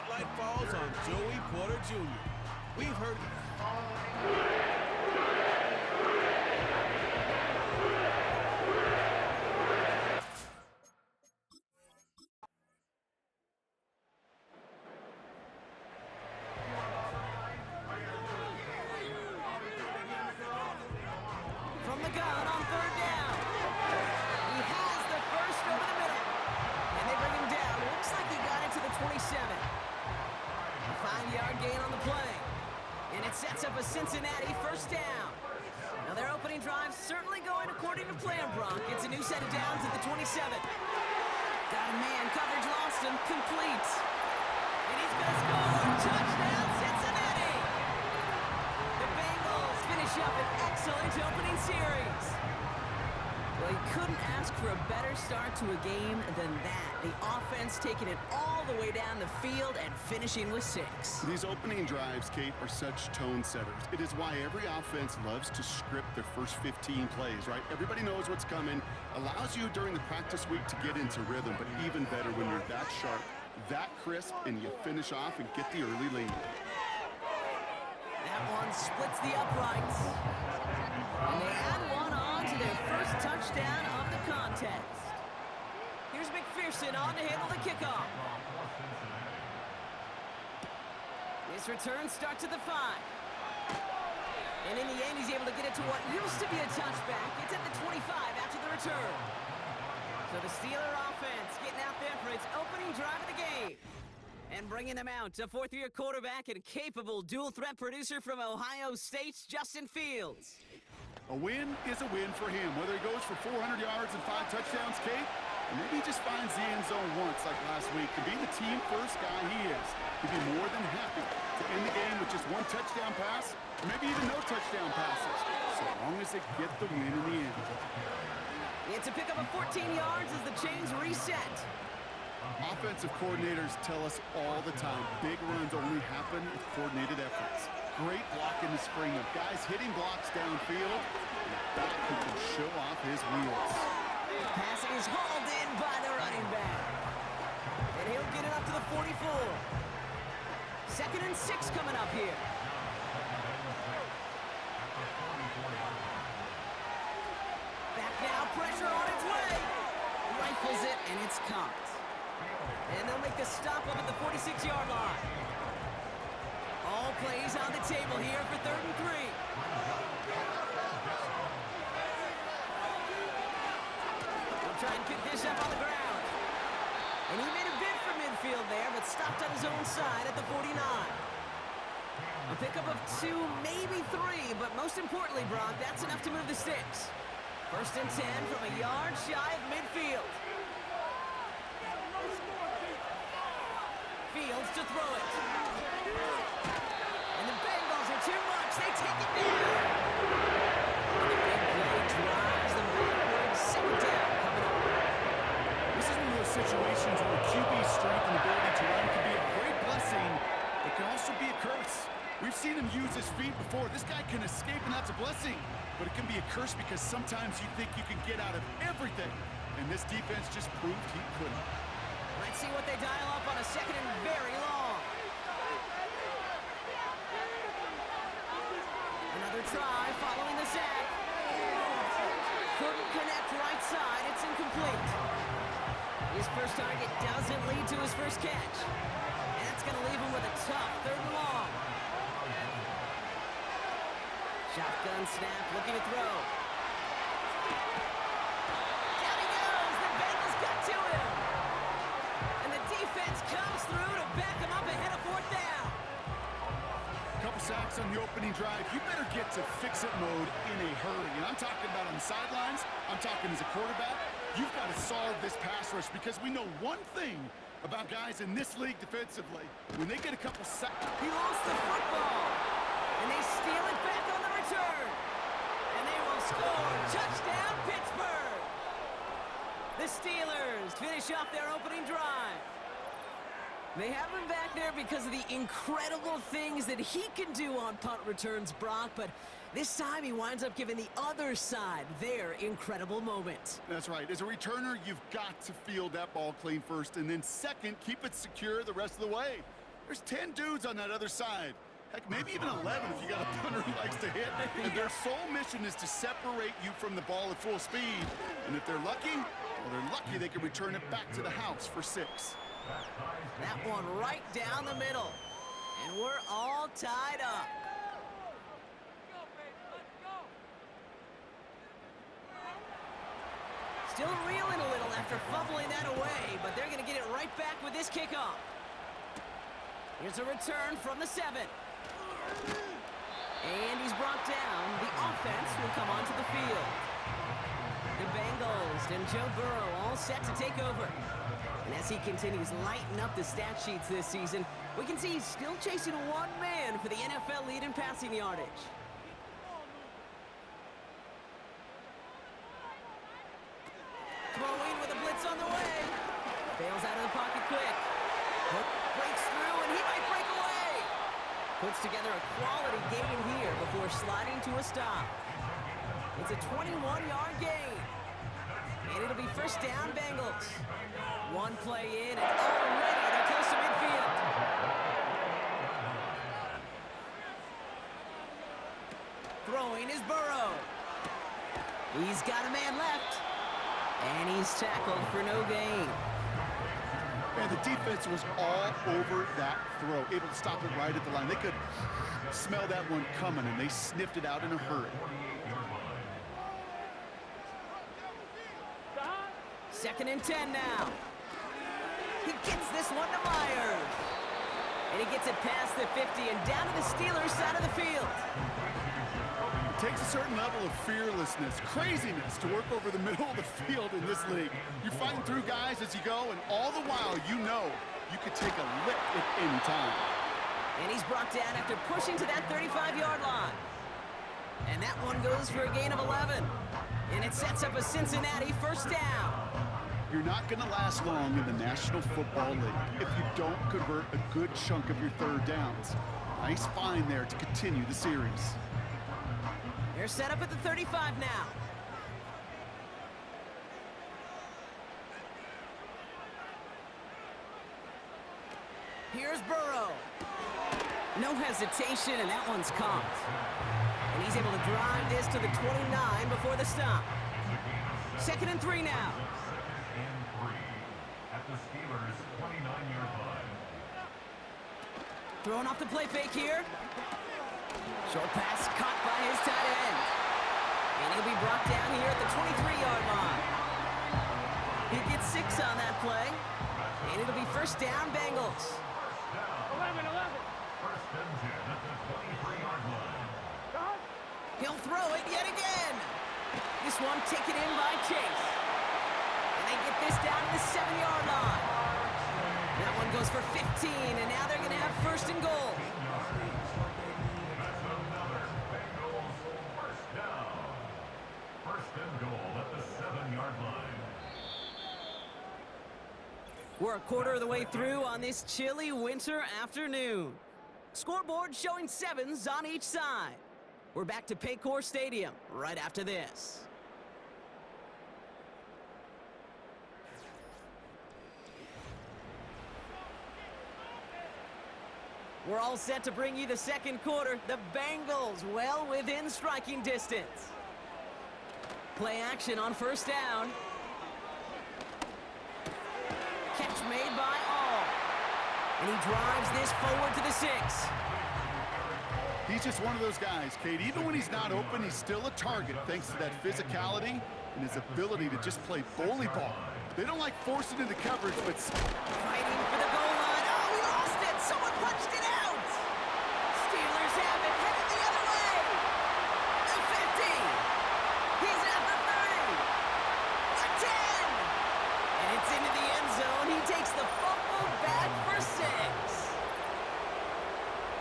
spotlight falls on Joey Porter Jr. We've heard... From the gun on third down. He has the first over the middle. And they bring him down. Looks like he got it to the 27. A 5-yard gain on the play. And it sets up a Cincinnati first down. Now their opening drive certainly going according to plan, Brock. It's a new set of downs at the 27. Got a man, coverage lost him, complete. And he's going to score. Touchdown, Cincinnati! The Bengals finish up an excellent opening series. Well, you couldn't ask for a better start to a game than that. The offense taking it all the way down the field and finishing with 6. These opening drives, Kate, are such tone setters. It is why every offense loves to script their first 15 plays, right? Everybody knows what's coming. Allows you during the practice week to get into rhythm, but even better when you're that sharp, that crisp, and you finish off and get the early lead. That one splits the uprights. And they add one on to their first touchdown of the contest. Here's McPherson on to handle the kickoff. This return starts at the 5. And in the end, he's able to get it to what used to be a touchback. It's at the 25 after the return. So the Steeler offense getting out there for its opening drive of the game. And bringing them out, a fourth-year quarterback and capable dual-threat producer from Ohio State's Justin Fields. A win is a win for him, whether he goes for 400 yards and 5 touchdowns, Kate, or maybe he just finds the end zone once like last week. To be the team-first guy he is, he'd be more than happy to end the game with just 1 touchdown pass, or maybe even no touchdown passes, so long as they get the win in the end. It's a pickup of 14 yards as the chains reset. Offensive coordinators tell us all the time, big runs only happen with coordinated efforts. Great block in the spring of guys hitting blocks downfield, and a back who can show off his wheels. Pass is hauled in by the running back. And he'll get it up to the 44. 2nd and 6 coming up here. Back now, pressure on its way. Rifles it, and it's caught. And they'll make the stop up at the 46-yard line. All plays on the table here for 3rd and 3. He'll try and pick this up on the ground. And he made a bid for midfield there, but stopped on his own side at the 49. A pickup of 2, maybe 3, but most importantly, Brock, that's enough to move the sticks. 1st and 10 from a yard shy of midfield. Fields to throw it. And the Bengals are too much. They take it down. And the big play drives them backwards. 2nd down coming up. This is one of those situations where QB's strength and ability to run can be a great blessing. It can also be a curse. We've seen him use his feet before. This guy can escape, and that's a blessing. But it can be a curse because sometimes you think you can get out of everything. And this defense just proved he couldn't. Let's see what they dial up on a 2nd and very long. Another try following the sack. Couldn't connect right side. It's incomplete. His first target doesn't lead to his first catch. And that's going to leave him with a tough 3rd and long. Shotgun snap, looking to throw. Down he goes. The Bengals got to him. And the defense comes through to back him up ahead of 4th down. Couple sacks on the opening drive. You better get to fix-it mode in a hurry. And I'm talking about on the sidelines. I'm talking as a quarterback. You've got to solve this pass rush because we know one thing about guys in this league defensively. When they get a couple sacks... He lost the football. And they steal it back on the return. And they will score. Touchdown, Pittsburgh. The Steelers finish off their opening drive. They have him back there because of the incredible things that he can do on punt returns, Brock, but this time he winds up giving the other side their incredible moment. That's right. As a returner, you've got to field that ball clean first, and then second, keep it secure the rest of the way. There's 10 dudes on that other side. Heck, maybe even 11 if you got a punter who likes to hit. And their sole mission is to separate you from the ball at full speed. And if they're lucky, well, they're lucky they can return it back to the house for 6. That one right down the middle. And we're all tied up. Still reeling a little after fumbling that away, but they're going to get it right back with this kickoff. Here's a return from the 7. And he's brought down. The offense will come onto the field. The Bengals and Joe Burrow all set to take over. And as he continues lighting up the stat sheets this season, we can see he's still chasing one man for the NFL lead in passing yardage. Throwing with a blitz on the way. Bails out of the pocket quick. Hook breaks through, and he might break away. Puts together a quality gain here before sliding to a stop. It's a 21-yard gain. And it'll be first down, Bengals. One play in, and already they're close to midfield. Throwing is Burrow. He's got a man left. And he's tackled for no gain. And the defense was all over that throw, able to stop it right at the line. They could smell that one coming, and they sniffed it out in a hurry. Second and 10 now. He gets this one to Myers. And he gets it past the 50 and down to the Steelers' side of the field. It takes a certain level of fearlessness, craziness to work over the middle of the field in this league. You're fighting through guys as you go, and all the while you know you could take a lick at any time. And he's brought down after pushing to that 35-yard line. And that one goes for a gain of 11. And it sets up a Cincinnati first down. You're not going to last long in the National Football League if you don't convert a good chunk of your third downs. Nice find there to continue the series. They're set up at the 35 now. Here's Burrow. No hesitation, and that one's caught. And he's able to drive this to the 29 before the stop. Second and 3 now. At the Steelers' 29-yard line. Throwing off the play fake here. Short pass caught by his tight end. And he'll be brought down here at the 23-yard line. He gets 6 on that play. And it'll be first down, Bengals. 11. First and 10 at the 23-yard line. He'll throw it yet again. This one taken in by Chase. And they get this down to the 7-yard line. That one goes for 15, and now they're going to have first and goal. That's another Bengals first down. First and goal at the 7-yard line. We're a quarter of the way through on this chilly winter afternoon. Scoreboard showing 7s on each side. We're back to Paycor Stadium right after this. We're all set to bring you the second quarter. The Bengals well within striking distance. Play action on first down. Catch made by All. And he drives this forward to the 6. He's just one of those guys, Kate. Even when he's not open, he's still a target thanks to that physicality and his ability to just play bully ball. They don't like forcing into coverage, but Fighting for the goal line. Oh, he lost it. Someone punched it out. Steelers have it headed the other way. The 50. He's at the 30. The 10. And it's into the end zone. He takes the fumble back for 6.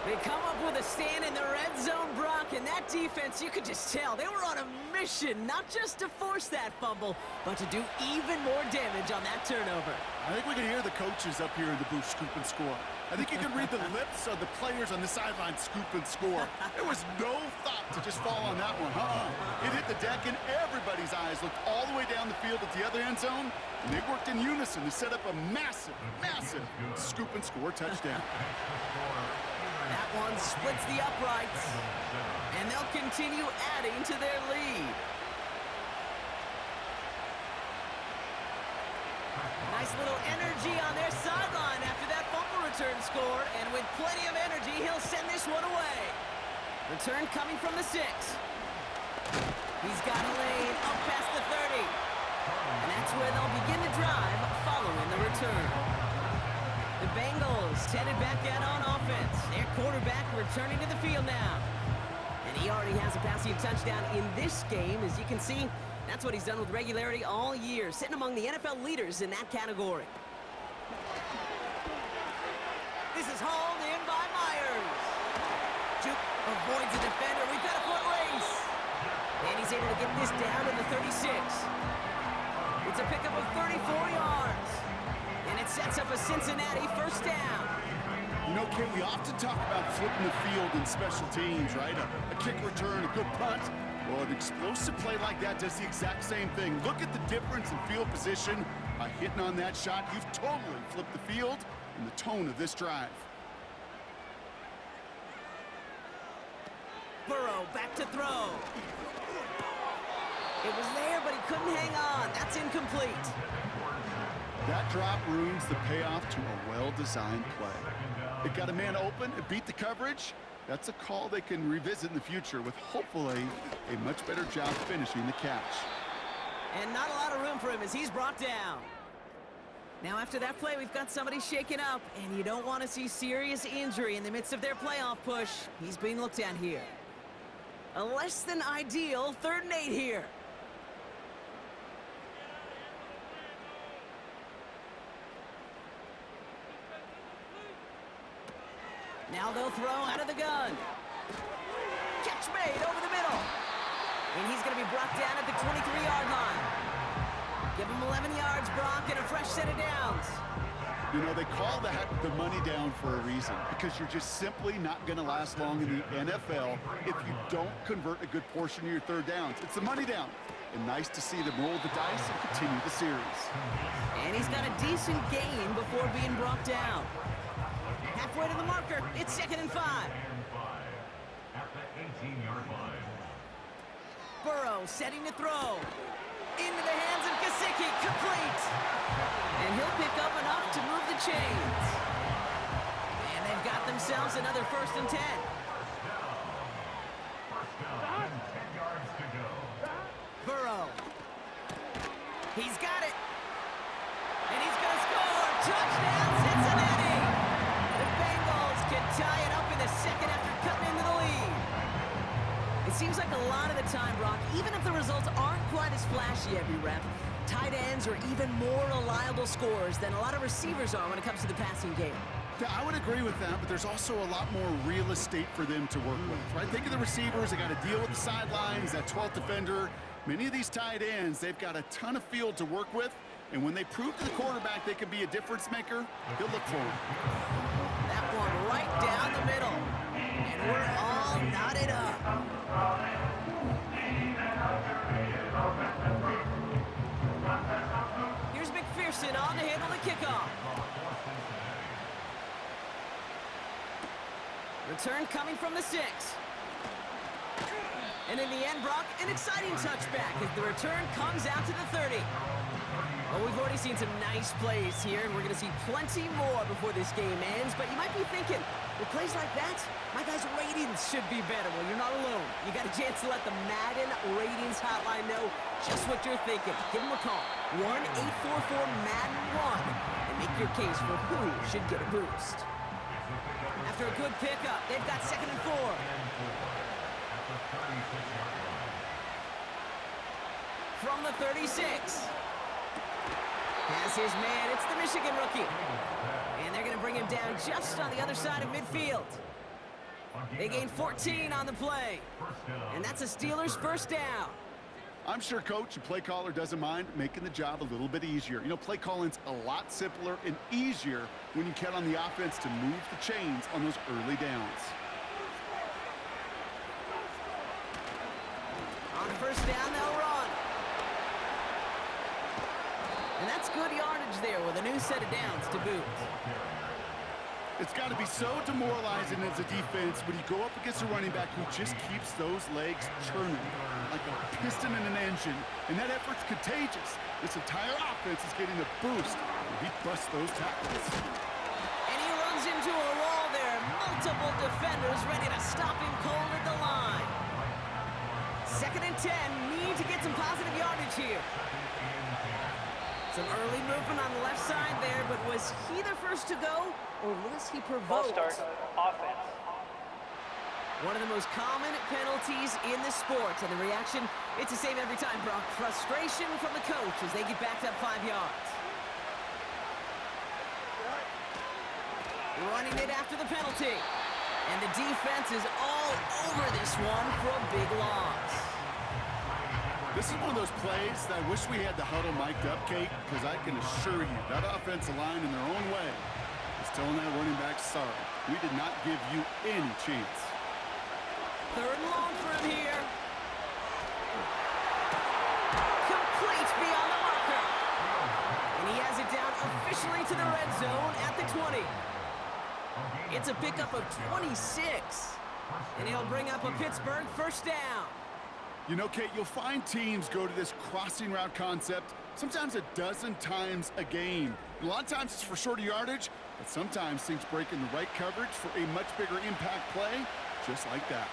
They come up with a stand in the red zone, Brock, and that defense, you could just tell, they were on a mission, not just to force that fumble, but to do even more damage on that turnover. I think we can hear the coaches up here in the booth scoop and score. I think you can read the lips of the players on the sideline scoop and score. There was no thought to just fall on that one. It hit the deck, and everybody's eyes looked all the way down the field at the other end zone, and they worked in unison to set up a massive, massive scoop. scoop and score touchdown. That one splits the uprights, and they'll continue adding to their lead. Nice little energy on their sideline after that fumble return score, and with plenty of energy, he'll send this one away. Return coming from the 6. He's got a lane up past the 30. And that's where they'll begin the drive following the return. The Bengals headed back out on offense. Their quarterback returning to the field now. And he already has a passing touchdown in this game. As you can see, that's what he's done with regularity all year, sitting among the NFL leaders in that category. This is hauled in by Myers. Juke avoids the defender. We've got a foot race. And he's able to get this down to the 36. It's a pickup of 34 yards. And it sets up a Cincinnati first down. You know, Kate, we often talk about flipping the field in special teams, right? A kick return, a good punt. Well, an explosive play like that does the exact same thing. Look at the difference in field position. By hitting on that shot, you've totally flipped the field and the tone of this drive. Burrow back to throw. It was there, but he couldn't hang on. That's incomplete. That drop ruins the payoff to a well-designed play. It got a man open, it beat the coverage. That's a call they can revisit in the future with hopefully a much better job finishing the catch. And not a lot of room for him as he's brought down. Now after that play, we've got somebody shaken up, and you don't want to see serious injury in the midst of their playoff push. He's being looked at here. A less than ideal 3rd and 8 here. Now they'll throw out of the gun. Catch made over the middle. And he's going to be brought down at the 23-yard line. Give him 11 yards, Brock, and a fresh set of downs. You know, they call that the money down for a reason, because you're just simply not going to last long in the NFL if you don't convert a good portion of your 3rd downs. It's the money down. And nice to see them roll the dice and continue the series. And he's got a decent gain before being brought down. Halfway to the marker, it's 2nd and 5. At the 18-yard line. Burrow setting to throw. Into the hands of Gesicki, complete. And he'll pick up enough to move the chains. And they've got themselves another 1st and 10. First down, 10 yards to go. Burrow. He's got it. And he's going to score. Touchdown, Cincinnati. The Bengals can tie it up in the 2nd after cutting into the lead. It seems like a lot of the time, Brock, even if the results aren't quite as flashy every rep, tight ends are even more reliable scorers than a lot of receivers are when it comes to the passing game. Yeah, I would agree with that, but there's also a lot more real estate for them to work with, right? Think of the receivers. They got to deal with the sidelines, that 12th defender. Many of these tight ends, they've got a ton of field to work with, and when they prove to the quarterback they can be a difference maker, he'll look for them. That one right down the middle, and we're all knotted up. Here's McPherson on to handle the kickoff. Return coming from the 6. And in the end, Brock, an exciting touchback as the return comes out to the 30. Well, we've already seen some nice plays here, and we're going to see plenty more before this game ends. But you might be thinking, with plays like that, my guys' ratings should be better. Well, you're not alone. You got a chance to let the Madden ratings hotline know just what you're thinking. Give them a call, 1-844-MADDEN-1, and make your case for who should get a boost. After a good pickup, they've got 2nd and 4. From the 36. Has his man, it's the Michigan rookie. And they're going to bring him down just on the other side of midfield. They gain 14 on the play. And that's a Steelers first down. I'm sure coach and play caller doesn't mind making the job a little bit easier. You know, play calling's a lot simpler and easier when you count on the offense to move the chains on those early downs. On first down, they'll run. And that's good yardage there with a new set of downs to boot. It's got to be so demoralizing as a defense when you go up against a running back who just keeps those legs churning like a piston in an engine, and that effort's contagious. This entire offense is getting a boost when he busts those tackles. And he runs into a wall there. Multiple defenders ready to stop him cold at the line. 2nd and 10. Need to get some positive yardage here. Some early movement on the left side there, but was he the first to go, or was he provoked? Ball start, offense. One of the most common penalties in the sport, and the reaction, it's the same every time, Brock. Frustration from the coach as they get backed up 5 yards. Running it after the penalty. And the defense is all over this one for a big loss. This is one of those plays that I wish we had the huddle mic'd up, Kate, because I can assure you that offensive line in their own way is telling that running back, sorry, we did not give you any chance. 3rd and long for him here. Complete beyond the marker. And he has it down officially to the red zone at the 20. It's a pickup of 26. And he'll bring up a Pittsburgh 1st down. You know, Kate, you'll find teams go to this crossing route concept sometimes a dozen times a game. A lot of times it's for shorter yardage, but sometimes things break in the right coverage for a much bigger impact play, just like that.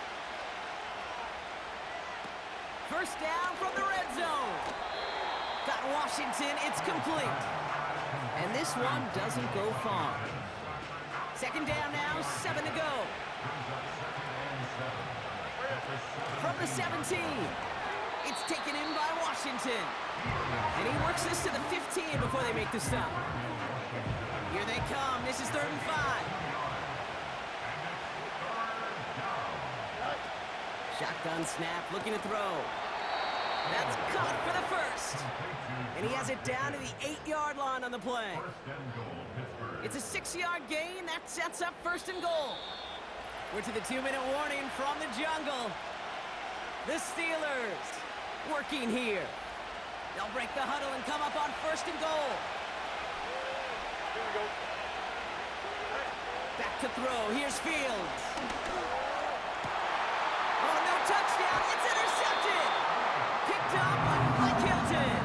1st down from the red zone. Got Washington, it's complete. And this one doesn't go far. 2nd down now, 7 to go. From the 17, it's taken in by Washington. And he works this to the 15 before they make the stop. Here they come. This is 3rd and 5. Shotgun snap, looking to throw. That's caught for the 1st. And he has it down to the 8-yard line on the play. It's a 6-yard gain. That sets up 1st and goal. We're to the 2-minute warning from the jungle. The Steelers working here. They'll break the huddle and come up on 1st and goal. Here we go. Back to throw. Here's Fields. Oh, no touchdown. It's intercepted. Picked up by Mike Hilton.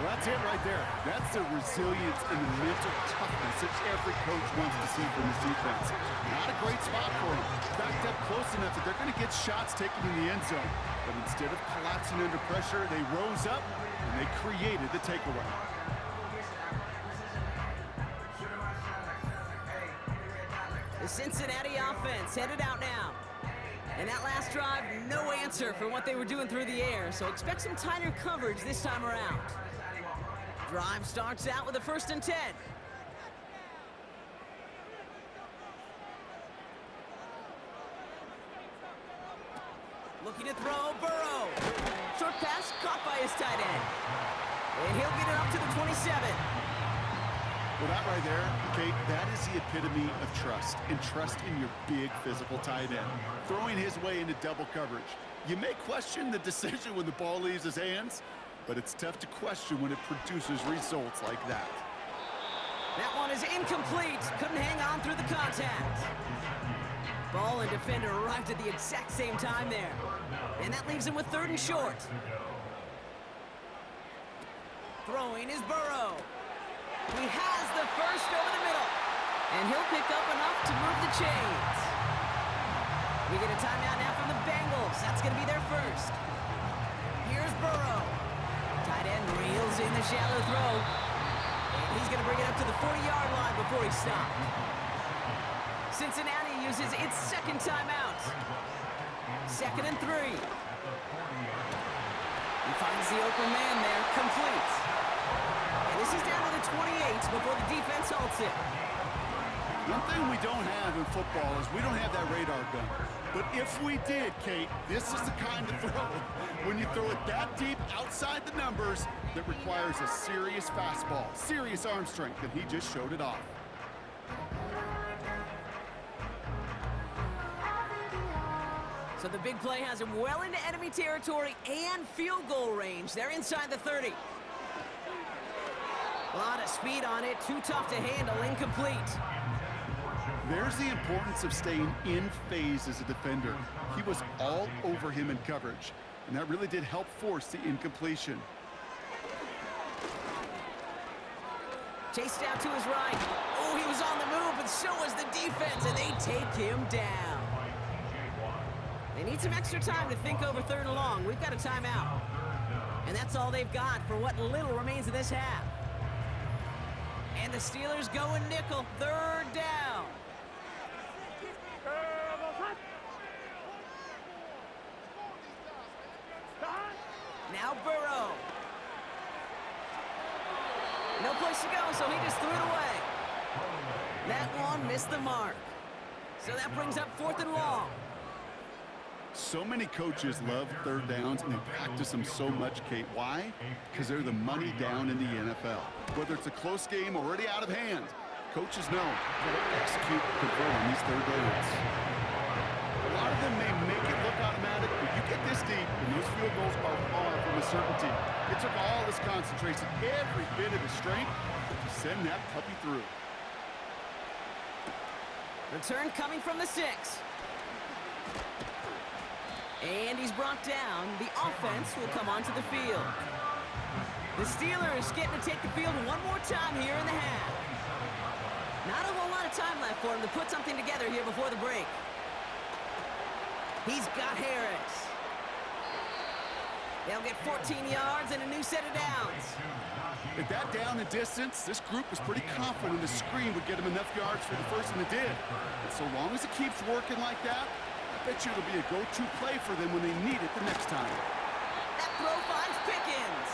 Well, that's it right there. That's the resilience and the mental toughness that every coach wants to see from his defense. Not a great spot for him. Backed up close enough that they're going to get shots taken in the end zone. But instead of collapsing under pressure, they rose up and they created the takeaway. The Cincinnati offense headed out now. And that last drive, no answer for what they were doing through the air, so expect some tighter coverage this time around. Drive starts out with a 1st and 10. Looking to throw, Burrow. Short pass caught by his tight end. And he'll get it up to the 27. Well, that right there, Kate, that is the epitome of trust, and trust in your big physical tight end. Throwing his way into double coverage. You may question the decision when the ball leaves his hands, but it's tough to question when it produces results like that. That one is incomplete. Couldn't hang on through the contact. Ball and defender arrived at the exact same time there. And that leaves him with 3rd and short. Throwing is Burrow. He has the 1st over the middle. And he'll pick up enough to move the chains. We get a timeout now from the Bengals. That's going to be their 1st. Here's Burrow. Tight end reels in the shallow throw. And he's going to bring it up to the 40-yard line before he stopped. Cincinnati uses its 2nd timeout. 2nd and 3. He finds the open man there, complete. And this is down to the 28 before the defense halts it. One thing we don't have in football is we don't have that radar gun. But if we did, Kate, this is the kind of throw, when you throw it that deep outside the numbers, that requires a serious fastball, serious arm strength, and he just showed it off. So the big play has him well into enemy territory and field goal range. They're inside the 30. A lot of speed on it, too tough to handle, incomplete. There's the importance of staying in phase as a defender. He was all over him in coverage, and that really did help force the incompletion. Chased out to his right. Oh, he was on the move, but so was the defense, and they take him down. They need some extra time to think over 3rd and long. We've got a timeout. And that's all they've got for what little remains of this half. And the Steelers going nickel, 3rd down. Now Burrow. No place to go, so he just threw it away. That one missed the mark. So that brings up 4th and long. So many coaches love 3rd downs, and they practice them so much, Kate. Why? Because they're the money down in the NFL. Whether it's a close game already out of hand, coaches know how to execute and convert on these 3rd downs. A lot of them may make it look automatic, but you get this deep, and those field goals are far from a certainty. It took all his concentration, every bit of his strength, to send that puppy through. Return coming from the 6. And he's brought down. The offense will come onto the field. The Steelers getting to take the field one more time here in the half. Not a whole lot of time left for him to put something together here before the break. He's got Harris. They'll get 14 yards and a new set of downs. At that down and distance, this group was pretty confident the screen would get him enough yards for the first, and it did. And so long as it keeps working like that, I bet you it'll be a go-to play for them when they need it the next time. That throw finds Pickens.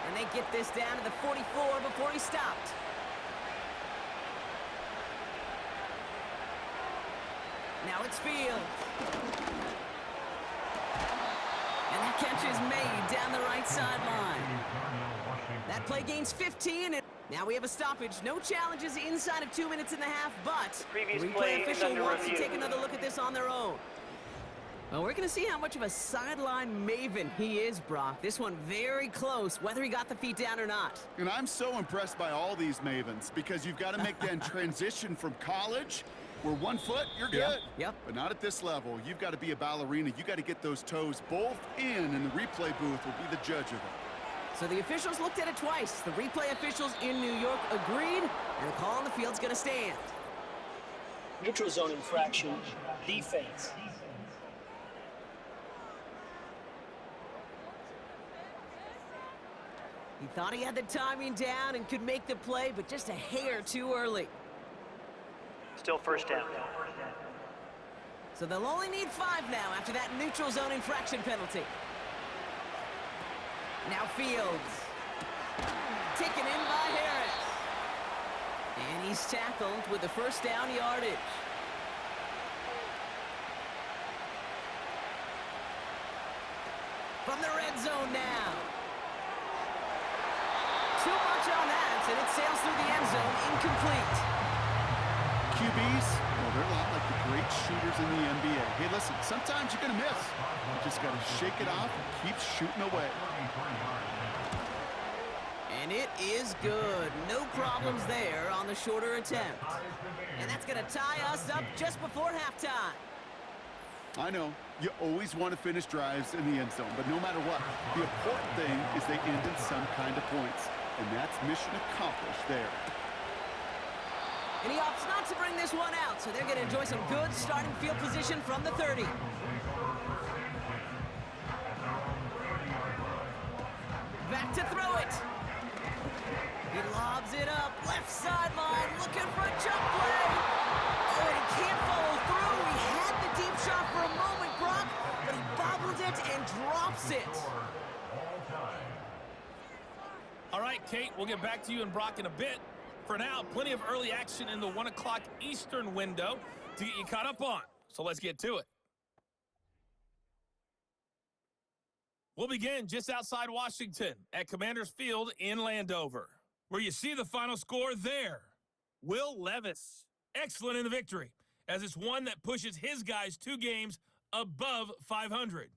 And they get this down to the 44 before he stopped. Now it's Fields. And that catch is made down the right sideline. That play gains 15. And now we have a stoppage. No challenges inside of 2 minutes and a half, but Previous the play replay is official under wants to review. take another look at this on their own. Well, we're going to see how much of a sideline maven he is, Brock. This one very close, whether he got the feet down or not. And I'm so impressed by all these mavens because you've got to make that transition from college where 1 foot, you're good. Yep. But not at this level. You've got to be a ballerina. You've got to get those toes both in, and the replay booth will be the judge of it. So the officials looked at it twice. The replay officials in New York agreed, and the call on the field's going to stand. Neutral zone infraction, defense. He thought he had the timing down and could make the play, but just a hair too early. Still 1st down. So they'll only need 5 now after that neutral zone infraction penalty. Now Fields. Taken in by Harris. And he's tackled with the 1st down yardage. From the red zone now. Too much on that, and it sails through the end zone, incomplete. QBs, well, they're a lot like the great shooters in the NBA. Hey, listen, sometimes you're going to miss. You just got to shake it off and keep shooting away. And it is good. No problems there on the shorter attempt. And that's going to tie us up just before halftime. I know, you always want to finish drives in the end zone, but no matter what, the important thing is they end in some kind of points. And that's mission accomplished there. And he opts not to bring this one out, so they're going to enjoy some good starting field position from the 30. Back to throw it. He lobs it up, left sideline, looking for a jump play. Oh, and he can't follow through. He had the deep shot for a moment, Brock, but he bobbled it and drops it. All right, Kate, we'll get back to you and Brock in a bit. For now, plenty of early action in the 1 o'clock Eastern window to get you caught up on. So let's get to it. We'll begin just outside Washington at Commanders Field in Landover, where you see the final score there. Will Levis, excellent in the victory, as it's one that pushes his guys 2 games above 500.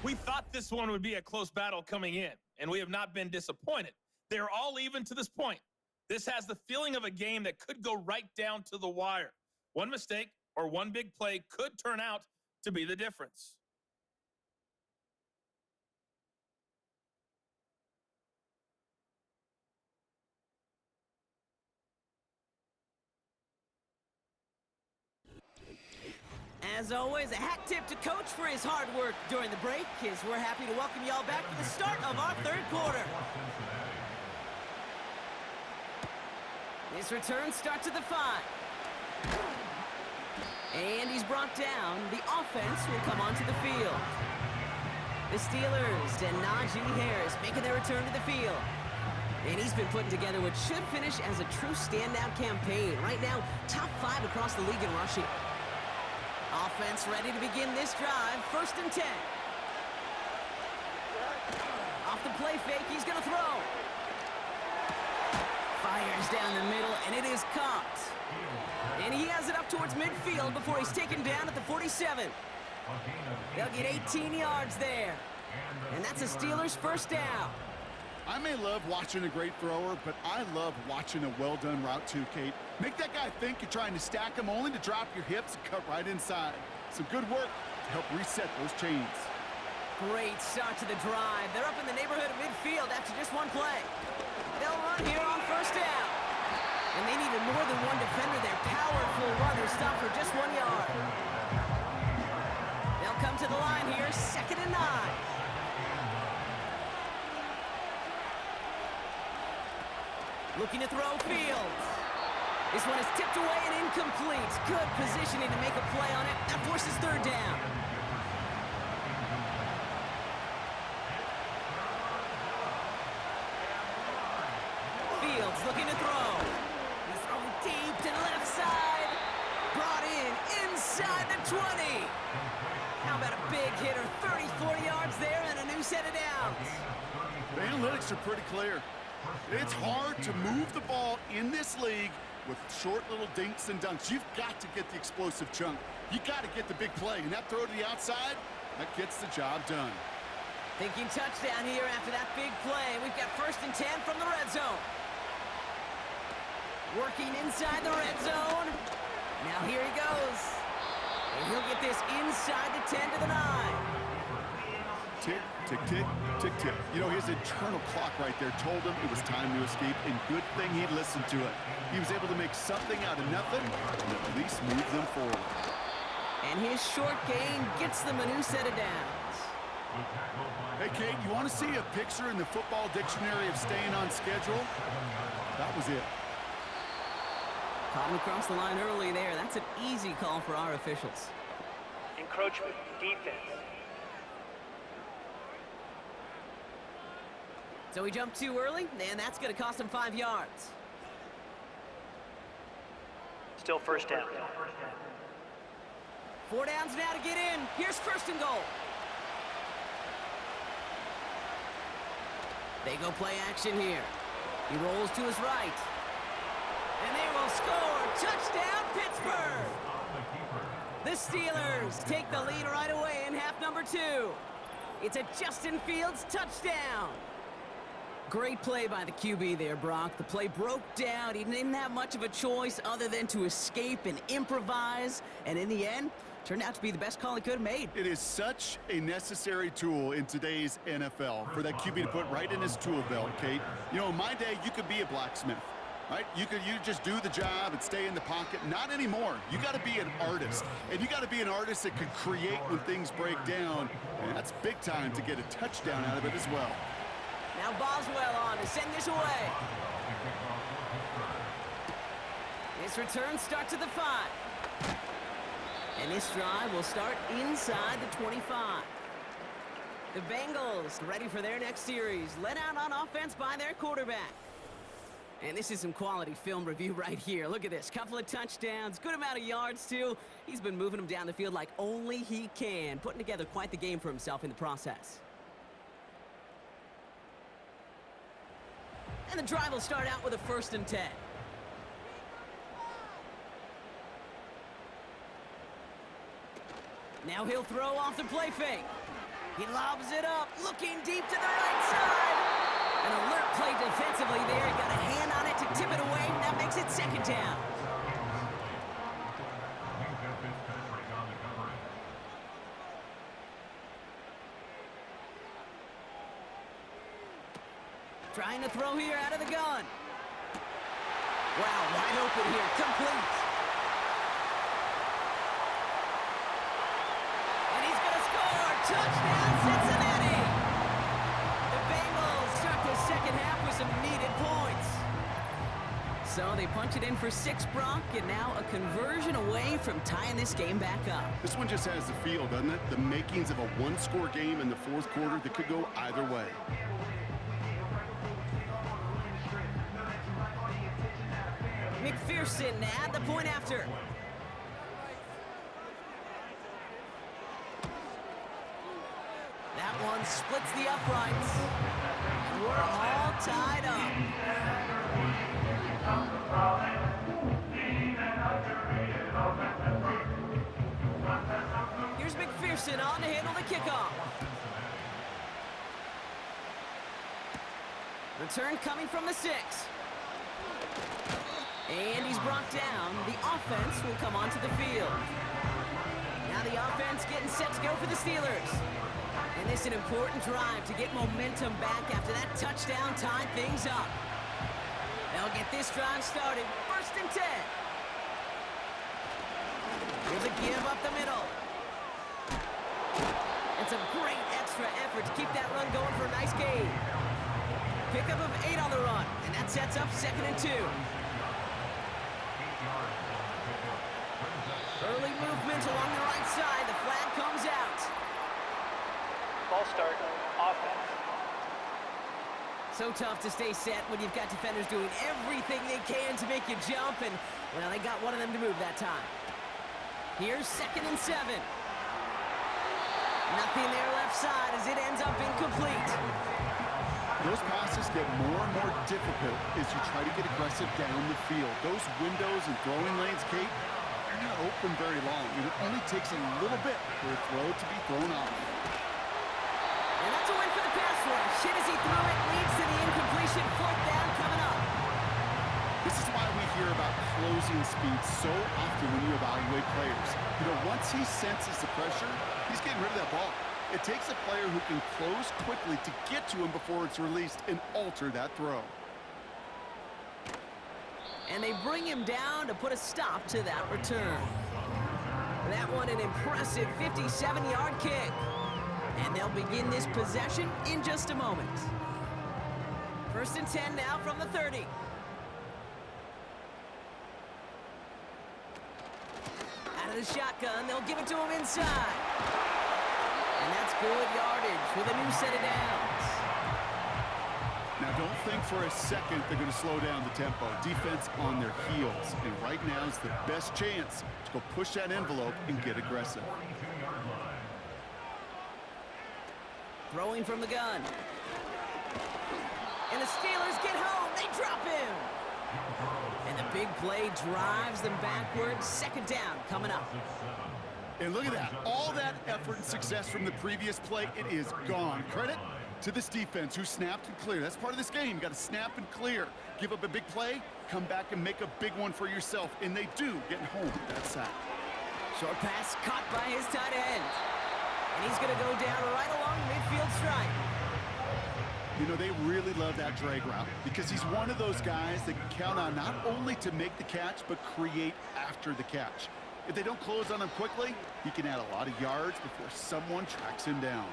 We thought this one would be a close battle coming in, and we have not been disappointed. They're all even to this point. This has the feeling of a game that could go right down to the wire. One mistake or one big play could turn out to be the difference. As always, a hat tip to Coach for his hard work during the break, as we're happy to welcome you all back for the start of our third quarter. This return starts at the 5. And he's brought down. The offense will come onto the field. The Steelers and Najee Harris making their return to the field. And he's been putting together what should finish as a true standout campaign. Right now, top 5 across the league in rushing. Offense ready to begin this drive. 1st and 10. Off the play fake, he's going to throw. Fires down the middle, and it is caught. And he has it up towards midfield before he's taken down at the 47. They'll get 18 yards there. And that's a Steelers first down. I may love watching a great thrower, but I love watching a well-done route too, Kate. Make that guy think you're trying to stack him only to drop your hips and cut right inside. Some good work to help reset those chains. Great start to the drive. They're up in the neighborhood of midfield after just one play. They'll run here on 1st down. And they needed more than one defender. Their powerful runner stopped for just 1 yard. They'll come to the line here, 2nd and 9. Looking to throw Fields. This one is tipped away and incomplete. Good positioning to make a play on it. That forces 3rd down. Fields looking to throw. He's throwing deep to the left side. Brought in inside the 20. How about a big hitter? 30, 40 yards there and a new set of downs. The analytics are pretty clear. It's hard to move the ball in this league with short little dinks and dunks. You've got to get the explosive chunk. You got to get the big play. And that throw to the outside, that gets the job done. Thinking touchdown here after that big play. We've got 1st and 10 from the red zone. Working inside the red zone. Now here he goes. And he'll get this inside the 10 to the 9. Tick, tick, tick, tick, tick. You know, his internal clock right there told him it was time to escape, and good thing he listened to it. He was able to make something out of nothing and at least move them forward. And his short gain gets them a new set of downs. Hey, Kate, you want to see a picture in the football dictionary of staying on schedule? That was it. Caught him across the line early there. That's an easy call for our officials. Encroachment, defense. So he jumped too early, and that's going to cost him 5 yards. Still 1st down. 4 downs now to get in. Here's 1st and goal. They go play action here. He rolls to his right. And they will score. Touchdown, Pittsburgh! The Steelers take the lead right away in half number 2. It's a Justin Fields touchdown. Great play by the QB there, Brock. The play broke down. He didn't have much of a choice other than to escape and improvise. And in the end, turned out to be the best call he could have made. It is such a necessary tool in today's NFL for that QB to put right in his tool belt, Kate. You know, in my day, you could be a blacksmith, right? You just do the job and stay in the pocket. Not anymore. You got to be an artist. And you got to be an artist that can create when things break down. And that's big time to get a touchdown out of it as well. Now Boswell on to send this away. This return starts at the 5. And this drive will start inside the 25. The Bengals ready for their next series. Led out on offense by their quarterback. And this is some quality film review right here. Look at this. Couple of touchdowns. Good amount of yards, too. He's been moving them down the field like only he can. Putting together quite the game for himself in the process. And the drive will start out with a 1st and 10. Now he'll throw off the play fake. He lobs it up, looking deep to the right side. An alert play defensively there. He got a hand on it to tip it away. That makes it second down. Trying to throw here out of the gun. Wow, wide open here, complete. And he's going to score. Touchdown, Cincinnati. The Bengals start the second half with some needed points. So they punch it in for 6, Brock, and now a conversion away from tying this game back up. This one just has the feel, doesn't it? The makings of a one-score game in the fourth quarter that could go either way. McPherson at the point after. That one splits the uprights. And we're all tied up. Here's McPherson on to handle the kickoff. Return coming from the 6. And he's brought down. The offense will come onto the field. Now the offense getting set to go for the Steelers. And this is an important drive to get momentum back after that touchdown tied things up. They'll get this drive started. 1st and 10. Here's a give up the middle. And some great extra effort to keep that run going for a nice gain. Pickup of 8 on the run. And that sets up 2nd and 2. Early movement along the right side. The flag comes out. Ball start, offense. So tough to stay set when you've got defenders doing everything they can to make you jump, and, well, they got one of them to move that time. Here's 2nd and 7. Nothing there left side as it ends up incomplete. Those passes get more and more difficult as you try to get aggressive down the field. Those windows and throwing lanes, Kate, they're not open very long. It only takes a little bit for a throw to be thrown off. And that's a win for the pass rush. Hit as he threw it, leads to the incompletion. 4th down coming up. This is why we hear about closing speed so often when you evaluate players. You know, once he senses the pressure, he's getting rid of that ball. It takes a player who can close quickly to get to him before it's released and alter that throw. And they bring him down to put a stop to that return. That one an impressive 57-yard kick. And they'll begin this possession in just a moment. 1st and 10 now from the 30. Out of the shotgun, they'll give it to him inside. And that's good yardage with a new set of downs. Now, don't think for a second they're going to slow down the tempo. Defense on their heels. And right now is the best chance to go push that envelope and get aggressive. Throwing from the gun. And the Steelers get home. They drop him. And the big play drives them backwards. 2nd down coming up. And look at that. All that effort and success from the previous play, it is gone. Credit to this defense who snapped and cleared. That's part of this game. You got to snap and clear. Give up a big play, come back and make a big one for yourself. And they do, getting home with that sack. Short pass caught by his tight end. And he's going to go down right along the midfield stripe. You know, they really love that drag route because he's one of those guys that can count on not only to make the catch, but create after the catch. If they don't close on him quickly, he can add a lot of yards before someone tracks him down.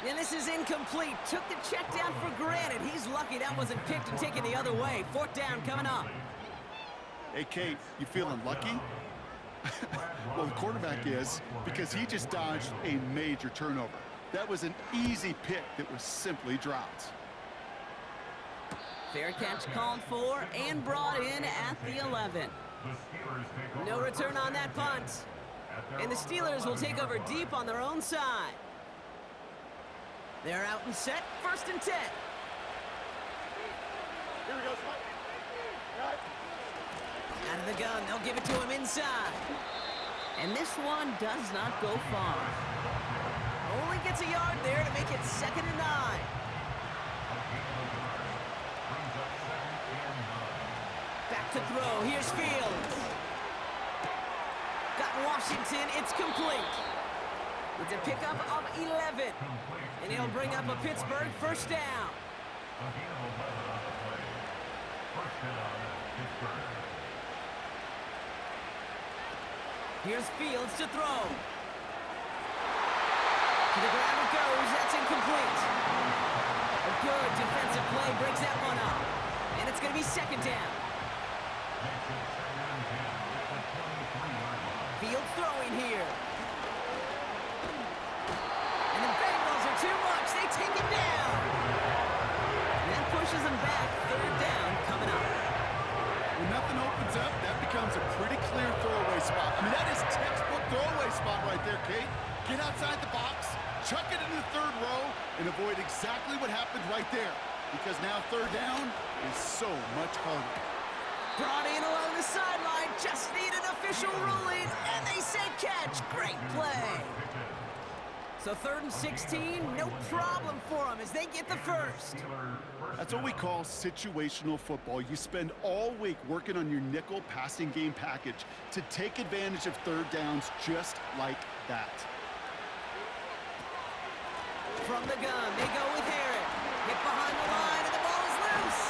And this is incomplete. Took the check down for granted. He's lucky that wasn't picked and taken the other way. 4th down coming up. Hey, Kate, you feeling lucky? Well, the quarterback is, because he just dodged a major turnover. That was an easy pick that was simply dropped. Fair catch called for and brought in at the 11. No return on that punt. And the Steelers will take over deep on their own side. They're out and set. 1st and 10. Here we go. Out of the gun, they'll give it to him inside. And this one does not go far. Only gets a yard there to make it 2nd and 9. Back to throw. Here's Fields. Got Washington. It's complete. It's a pickup of 11. And it'll bring up a Pittsburgh first down. Here's Fields to throw. To the ground it goes. That's incomplete. A good defensive play breaks that one up. And it's going to be 2nd down. Fields throwing here. And the Bengals are too much. They take him down. And that pushes him back. 3rd down coming up. When nothing opens up, that becomes a pretty clear throwaway spot. I mean, that is textbook throwaway spot right there, Kate. Get outside the box, chuck it into the 3rd row, and avoid exactly what happened right there. Because now 3rd down is so much harder. Brought in along the sideline, just need an official ruling, and they say catch. Great play. So 3rd and 16, no problem for them as they get the first. That's what we call situational football. You spend all week working on your nickel passing game package to take advantage of 3rd downs just like that. From the gun, they go with Harris. Hit behind the line, and the ball is loose.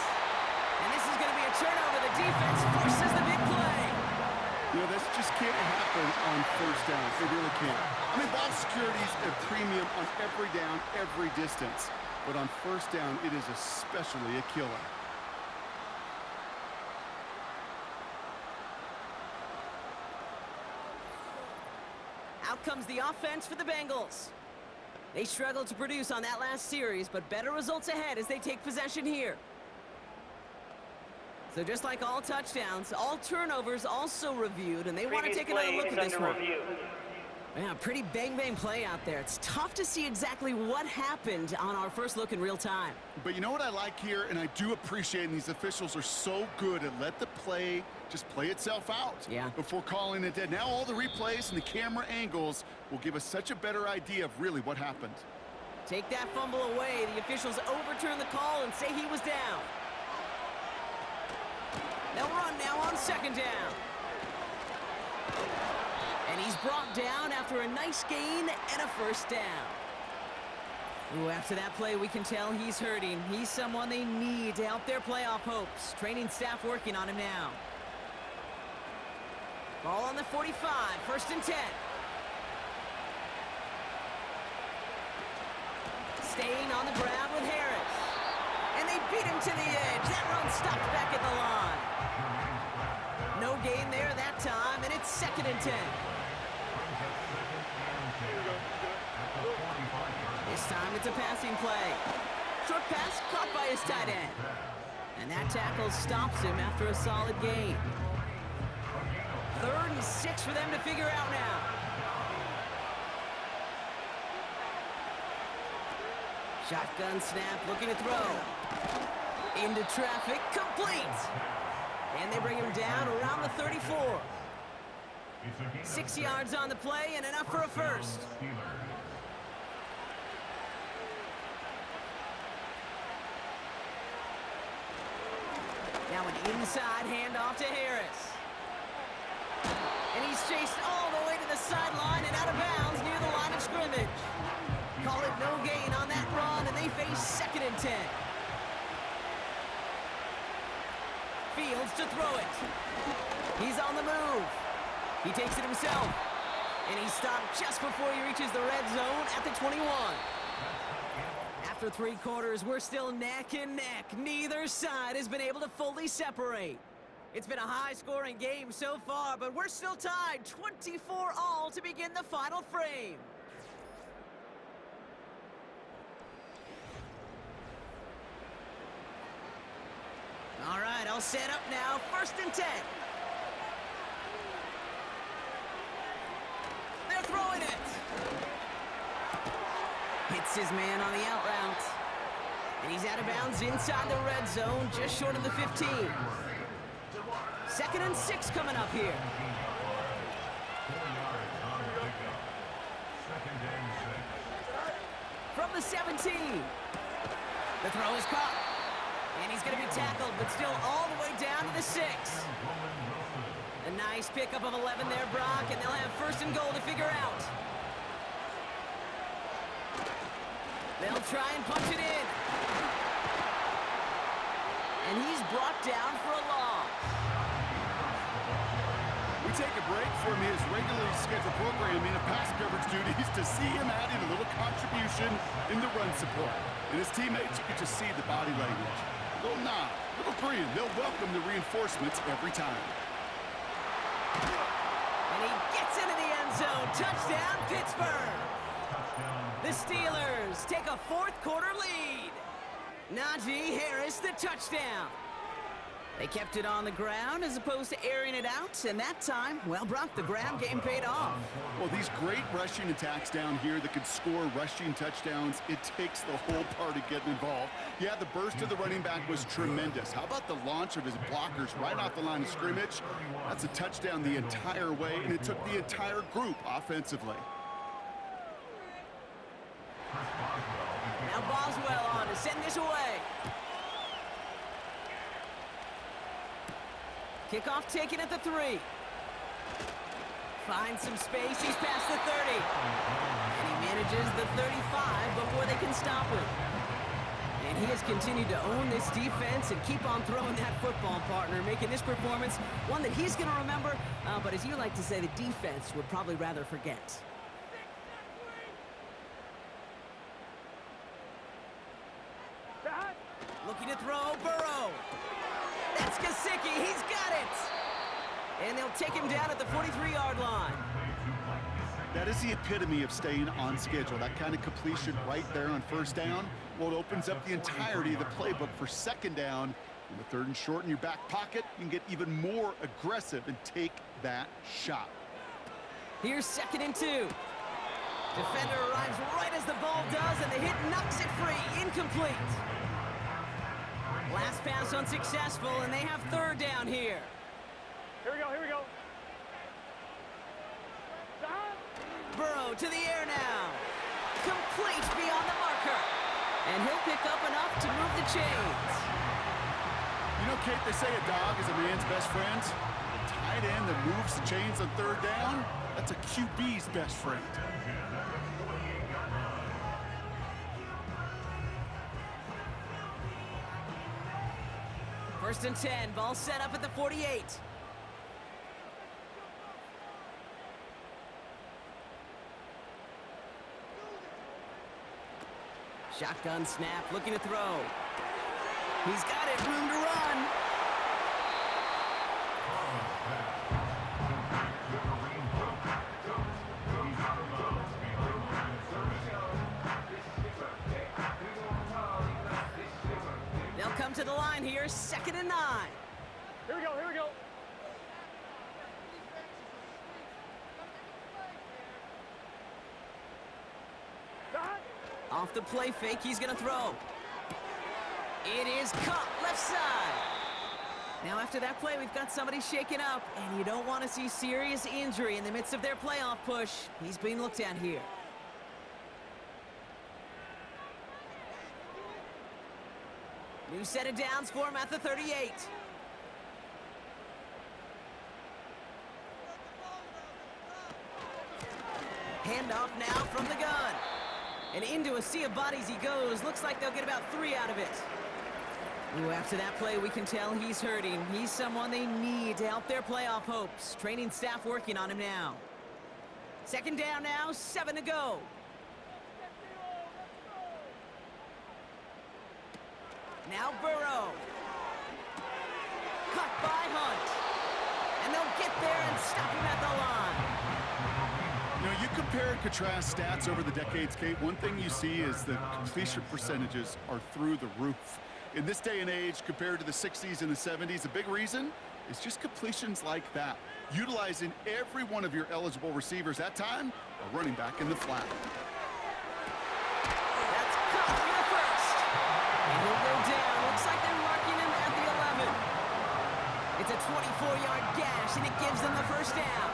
And this is going to be a turnover. The defense forces the big play. You know, this just can't happen on 1st down. It really can't. I mean, ball security's a premium on every down, every distance. But on 1st down, it is especially a killer. Out comes the offense for the Bengals. They struggled to produce on that last series, but better results ahead as they take possession here. So just like all touchdowns, all turnovers also reviewed, and they want to take another look at this one. Yeah, pretty bang-bang play out there. It's tough to see exactly what happened on our first look in real time. But you know what I like here, and I do appreciate, and these officials are so good at let the play just play itself out before calling it dead. Now all the replays and the camera angles will give us such a better idea of really what happened. Take that fumble away. The officials overturn the call and say he was down. They'll run now on 2nd down. And he's brought down after a nice gain and a first down. Ooh, after that play, we can tell he's hurting. He's someone they need to help their playoff hopes. Training staff working on him now. Ball on the 45, 1st and 10. Staying on the grab with Harris. And they beat him to the edge. That run stopped back at the line. No gain there that time, and it's 2nd and 10. This time it's a passing play. Short pass caught by his tight end. And that tackle stops him after a solid gain. 3rd and 6 for them to figure out now. Shotgun snap, looking to throw. Into traffic, complete. And they bring him down around the 34. 6 yards on the play and enough for a first. Now an inside handoff to Harris. And he's chased all the way to the sideline and out of bounds near the line of scrimmage. Call it no gain on that run, and they face 2nd and 10. Fields to throw it. He's on the move. He takes it himself. And he's stopped just before he reaches the red zone at the 21. After 3 quarters, we're still neck and neck. Neither side has been able to fully separate. It's been a high-scoring game so far, but we're still tied 24-all to begin the final frame. All right, I'll set up now. 1st and 10. They're throwing it. Hits his man on the out route. And he's out of bounds inside the red zone, just short of the 15. 2nd and 6 coming up here. the 17. The throw is caught. And he's going to be tackled, but still all the way down to the 6. A nice pickup of 11 there, Brock, and they'll have first and goal to figure out. They'll try and punch it in. And he's brought down for a loss. We take a break from his regularly scheduled programming of pass coverage duties to see him adding a little contribution in the run support. And his teammates, you can just see the body language. A little nod, a little grin. They'll welcome the reinforcements every time. And he gets into the end zone. Touchdown, Pittsburgh. The Steelers take a fourth quarter lead. Najee Harris, the touchdown. They kept it on the ground as opposed to airing it out, and that time, well, Brock, the ground game paid off. Well, these great rushing attacks down here that could score rushing touchdowns, it takes the whole party getting involved. Yeah, the burst of the running back was tremendous. How about the launch of his blockers right off the line of scrimmage? That's a touchdown the entire way, and it took the entire group offensively. Now Boswell on to send this away. Kickoff taken at the 3. Finds some space. He's past the 30. And he manages the 35 before they can stop him. And he has continued to own this defense and keep on throwing that football, partner, making this performance one that he's going to remember. But as you like to say, the defense would probably rather forget. Looking to throw, Burrow. That's Gesicki, he's got it! And they'll take him down at the 43-yard line. That is the epitome of staying on schedule. That kind of completion right there on first down. Well, it opens up the entirety of the playbook for second down. In the third and short in your back pocket, you can get even more aggressive and take that shot. Here's 2nd and 2. Defender arrives right as the ball does, and the hit knocks it free. Incomplete. Last pass unsuccessful, and they have 3rd down here. Here we go. Burrow to the air now. Complete beyond the marker. And he'll pick up enough to move the chains. You know, Kate, they say a dog is a man's best friend. The tight end that moves the chains on 3rd down, that's a QB's best friend. First and 10, ball set up at the 48. Shotgun snap, looking to throw. He's got it, room to run. They'll come to the line here, 2nd and 9. Here we go. Off the play fake, he's gonna throw. It is caught left side. Now after that play, we've got somebody shaken up, and you don't want to see serious injury in the midst of their playoff push. He's being looked at here. New set of downs for him at the 38. Handoff now from the gun. And into a sea of bodies he goes. Looks like they'll get about 3 out of it. Ooh, after that play, we can tell he's hurting. He's someone they need to help their playoff hopes. Training staff working on him now. 2nd down now, 7 to go. Now Burrow. Cut by Hunt. And they'll get there and stop him at the line. You know, you compare and contrast stats over the decades, Kate. One thing you see is the completion percentages are through the roof. In this day and age, compared to the 60s and the 70s, a big reason is just completions like that. Utilizing every one of your eligible receivers that time, a running back in the flat. That's caught for the first. And he'll go down. Looks like they're marking him at the 11. It's a 24-yard gash, and it gives them the first down.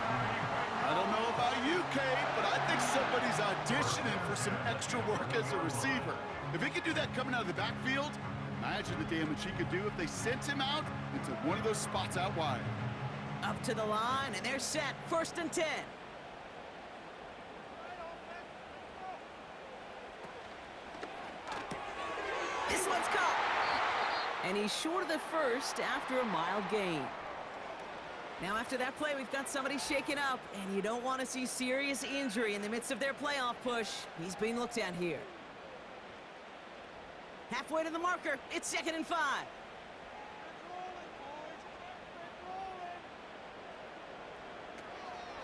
I I don't know about you, Kate, but I think somebody's auditioning for some extra work as a receiver. If he could do that coming out of the backfield, imagine the damage he could do if they sent him out into one of those spots out wide. Up to the line, and they're set. 1st and 10. This one's caught. And he's short of the first after a mild gain. Now after that play, we've got somebody shaken up, and you don't want to see serious injury in the midst of their playoff push. He's being looked at here. Halfway to the marker. It's 2nd and 5.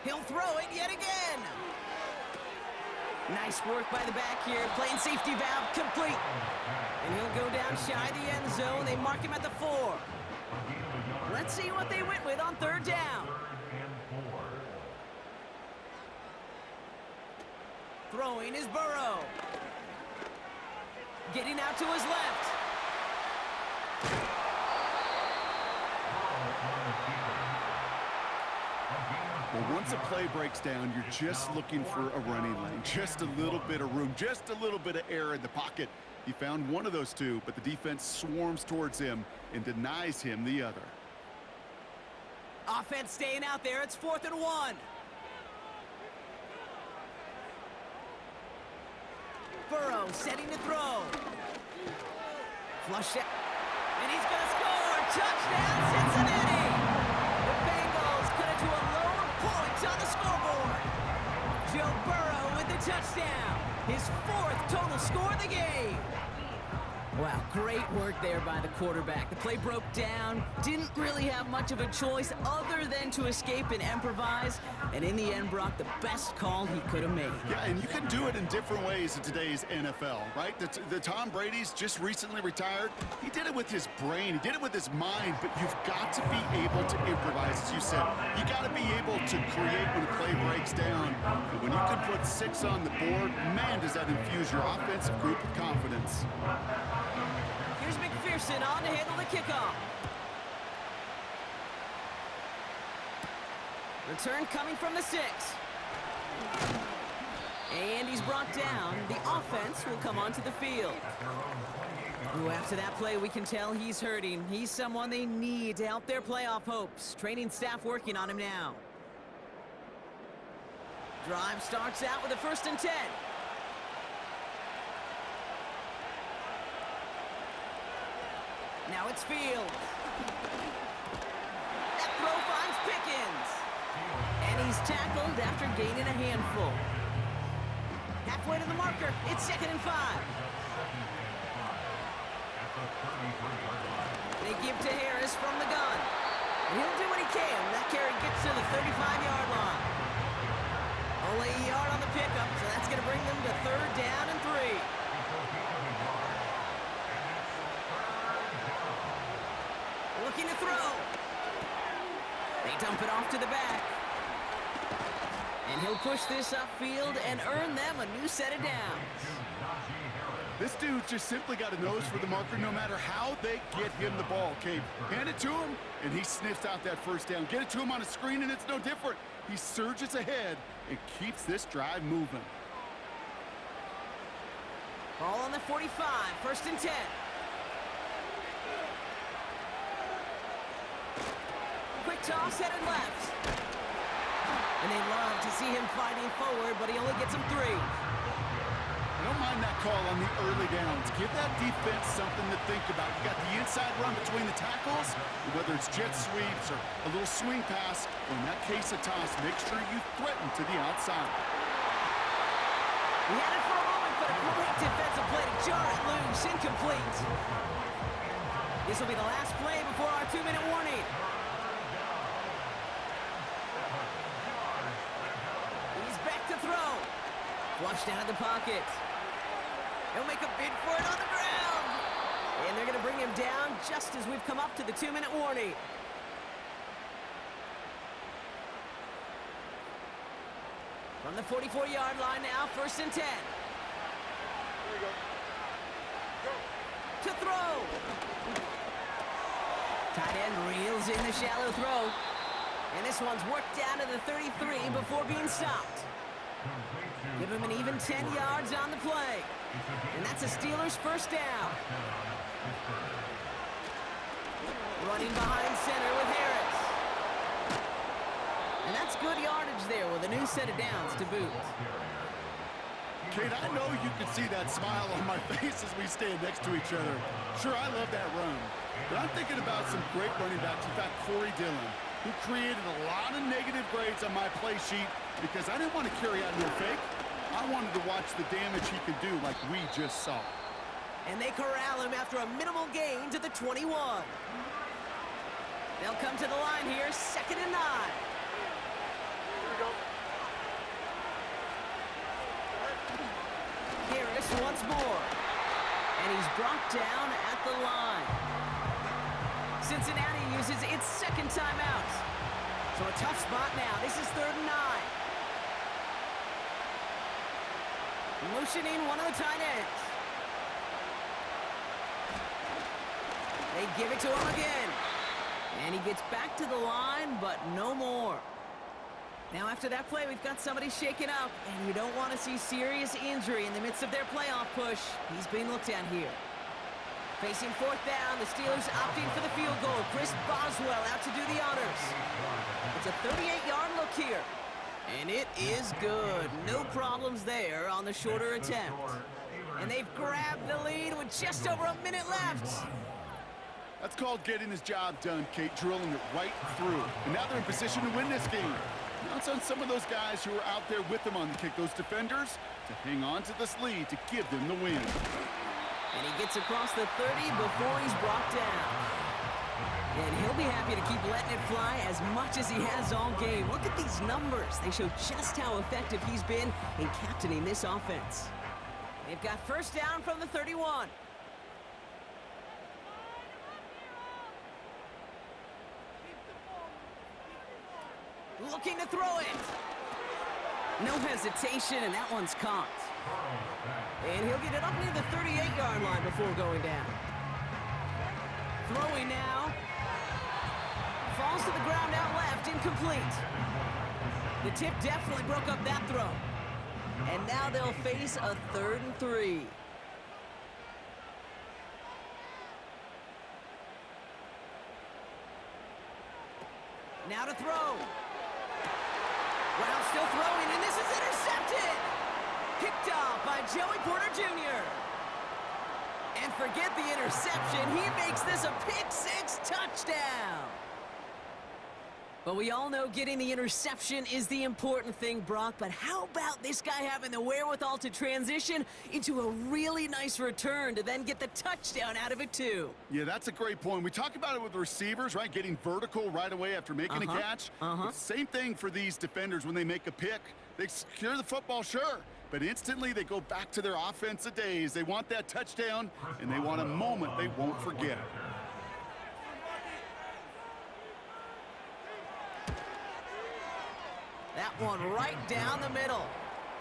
He'll throw it yet again. Nice work by the back here. Playing safety valve complete. And he'll go down shy of the end zone. They mark him at the 4. Let's see what they went with on 3rd down. Throwing is Burrow. Getting out to his left. Well, once a play breaks down, you're just looking for a running lane. Just a little bit of room, just a little bit of air in the pocket. He found one of those two, but the defense swarms towards him and denies him the other. Offense staying out there. It's 4th and 1. Burrow setting to throw. Flush it. And he's going to score. Touchdown, Cincinnati. The Bengals cut it to a lone point on the scoreboard. Joe Burrow with the touchdown. His 4th total score of the game. Wow, great work there by the quarterback. The play broke down, didn't really have much of a choice other than to escape and improvise, and in the end, Brock, the best call he could have made. Yeah, and you can do it in different ways in today's NFL, right? The Tom Brady's just recently retired. He did it with his brain. He did it with his mind, but you've got to be able to improvise, as you said. You got to be able to create when a play breaks down. And when you can put 6 on the board, man, does that infuse your offensive group with confidence. Here's McPherson on to handle the kickoff. Return coming from the 6. And he's brought down. The offense will come onto the field. Ooh, after that play, we can tell he's hurting. He's someone they need to help their playoff hopes. Training staff working on him now. Drive starts out with a 1st and 10. Now it's Fields. That throw finds Pickens. And he's tackled after gaining a handful. Halfway to the marker. It's 2nd and 5. They give to Harris from the gun. And he'll do what he can. That carry gets to the 35-yard line. Only a yard on the pickup, so that's going to bring them to 3rd down and 3. Looking to throw. They dump it off to the back. And he'll push this upfield and earn them a new set of downs. This dude just simply got a nose for the marker no matter how they get him the ball, Kate. Hand it to him, and he sniffs out that 1st down. Get it to him on a screen, and it's no different. He surges ahead and keeps this drive moving. Ball on the 45, 1st and 10. Quick toss headed left. And they love to see him fighting forward, but he only gets him 3. I don't mind that call on the early downs. Give that defense something to think about. You got the inside run between the tackles, whether it's jet sweeps or a little swing pass, or in that case a toss, make sure you threaten to the outside. He had it for a moment, but a great defensive play to jar it loose. Incomplete. This will be the last play before our 2-minute warning. He's back to throw. Flushed out of the pocket. He'll make a bid for it on the ground. And they're going to bring him down just as we've come up to the 2-minute warning. From the 44-yard line now, 1st and 10. Here we go. Go. To throw. Tight end reels in the shallow throw. And this one's worked down to the 33 before being stopped. Give him an even 10 yards on the play. And that's a Steelers first down. Running behind center with Harris. And that's good yardage there with a new set of downs to boot. Kate, I know you can see that smile on my face as we stand next to each other. Sure, I love that run. But I'm thinking about some great running backs. In fact, Corey Dillon, who created a lot of negative grades on my play sheet because I didn't want to carry out no fake. I wanted to watch the damage he could do like we just saw. And they corral him after a minimal gain to the 21. They'll come to the line here, 2nd and 9. Here we go. Harris once more. And he's brought down at the line. Cincinnati uses its second timeout. So a tough spot now. This is 3rd and 9. Motioning one of the tight ends. They give it to him again. And he gets back to the line, but no more. Now after that play, we've got somebody shaken up, and you don't want to see serious injury in the midst of their playoff push. He's being looked at here. Facing 4th down, the Steelers opting for the field goal. Chris Boswell out to do the honors. It's a 38-yard look here. And it is good. No problems there on the shorter attempt. And they've grabbed the lead with just over a minute left. That's called getting his job done, Kate, drilling it right through. And now they're in position to win this game. Now it's on some of those guys who are out there with them on the kick, those defenders, to hang on to this lead to give them the win. And he gets across the 30 before he's brought down. And he'll be happy to keep letting it fly as much as he has all game. Look at these numbers. They show just how effective he's been in captaining this offense. They've got first down from the 31. Looking to throw it. No hesitation, and that one's caught. And he'll get it up near the 38-yard line before going down. Throwing now. Falls to the ground out left, incomplete. The tip definitely broke up that throw. And now they'll face a 3rd and 3. Now to throw. Brown still throwing, and this is intercepted. Picked off by Joey Porter Jr. And forget the interception. He makes this a pick-6 touchdown. But we all know getting the interception is the important thing, Brock. But how about this guy having the wherewithal to transition into a really nice return to then get the touchdown out of it, too? Yeah, that's a great point. We talk about it with receivers, right? Getting vertical right away after making a catch. Same thing for these defenders when they make a pick. They secure the football, sure. But instantly they go back to their offensive days. They want that touchdown, and they want a moment they won't forget. That one right down the middle.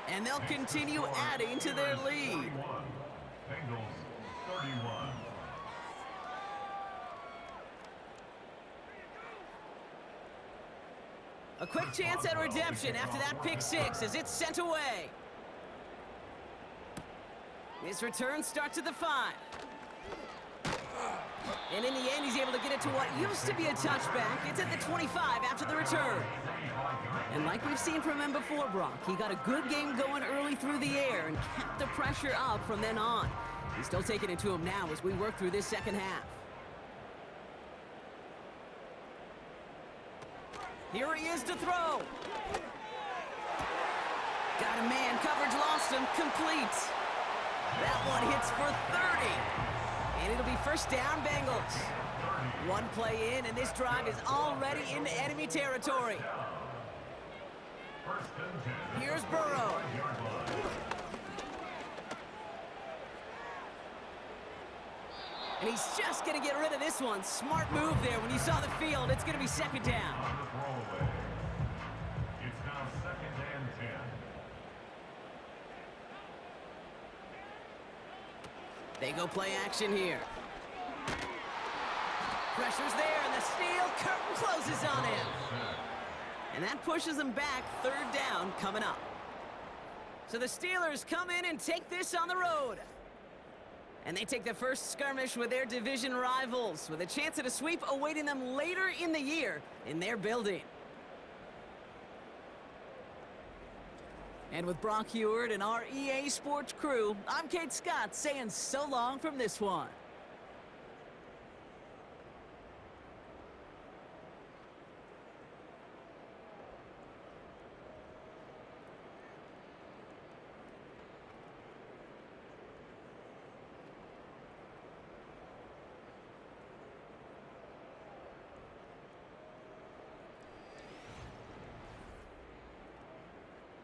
And they'll continue adding to their lead. Bengals 31. A quick chance at redemption after that pick-6 as it's sent away. His return starts at the 5. And in the end, he's able to get it to what used to be a touchback. It's at the 25 after the return. And like we've seen from him before, Brock, he got a good game going early through the air and kept the pressure up from then on. He's still taking it to him now as we work through this second half. Here he is to throw. Got a man, coverage lost him, complete. That one hits for 30. And it'll be first down, Bengals. One play in, and this drive is already into enemy territory. Here's Burrow. And he's just going to get rid of this one. Smart move there. When you saw the field, it's going to be second down. It's now 2nd and 10. They go play action here. Pressure's there, and the steel curtain closes on him. And that pushes them back. Third down coming up. So the Steelers come in and take this on the road. And they take the first skirmish with their division rivals, with a chance at a sweep awaiting them later in the year in their building. And with Brock Heward and our EA Sports crew, I'm Kate Scott saying so long from this one.